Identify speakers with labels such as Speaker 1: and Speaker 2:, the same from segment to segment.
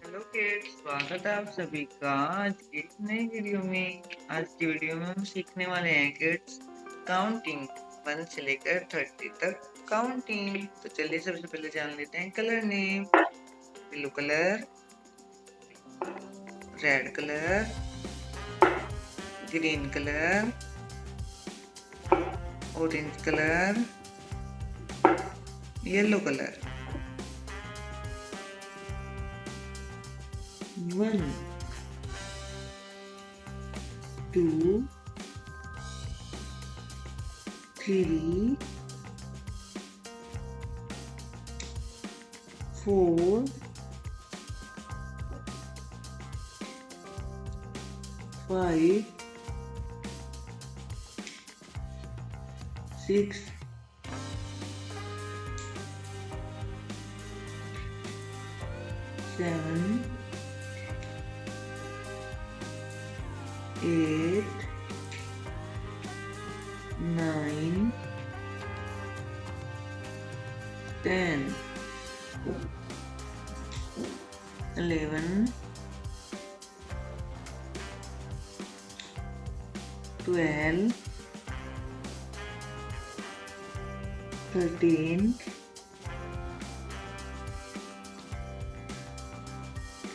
Speaker 1: Hello kids, स्वागत है आप सभी का आज की एक नई वीडियो में। आज की वीडियो में हम सीखने वाले हैं किड्स काउंटिंग 1 से लेकर 30 तक काउंटिंग। तो चलिए सबसे पहले जान लेते हैं colour name. Blue colour, red colour, green colour, orange colour, yellow colour. 1 2 3 4 5 6 7 8 9 10 11 12 13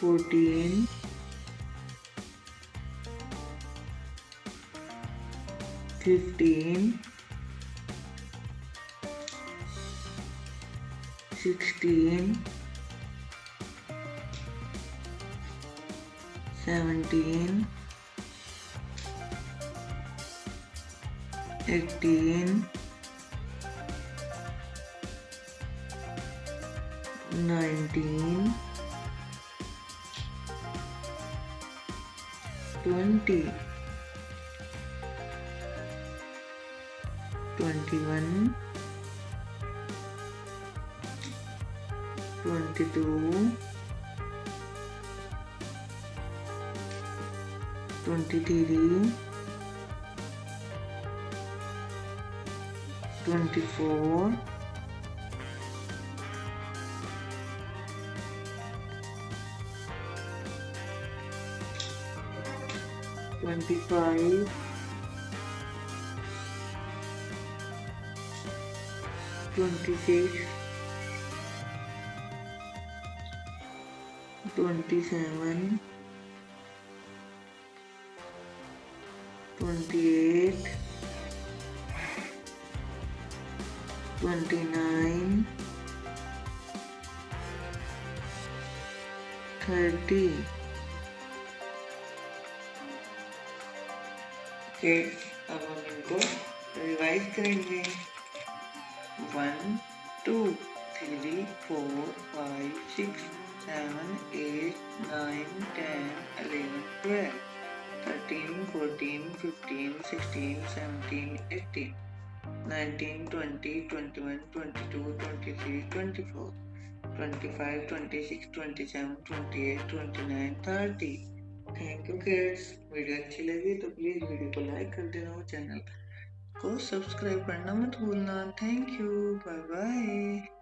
Speaker 1: 14 15 16 17 18 19 20 21 22 23 24 25 26 27 28 29 30 okay. अब हम इनको रिवाइज करेंगे। 1 2 3 4 5 6 7 8 9 10 11 12 13 14 15 16 17 18 19 20 21 22 23 24 25 26 27 28 29 30। Thank you kids. वीडियो अच्छी लगी तो प्लीज वीडियो को लाइक कर देना और चैनल को सब्सक्राइब करना मत भूलना। Thank you, bye bye.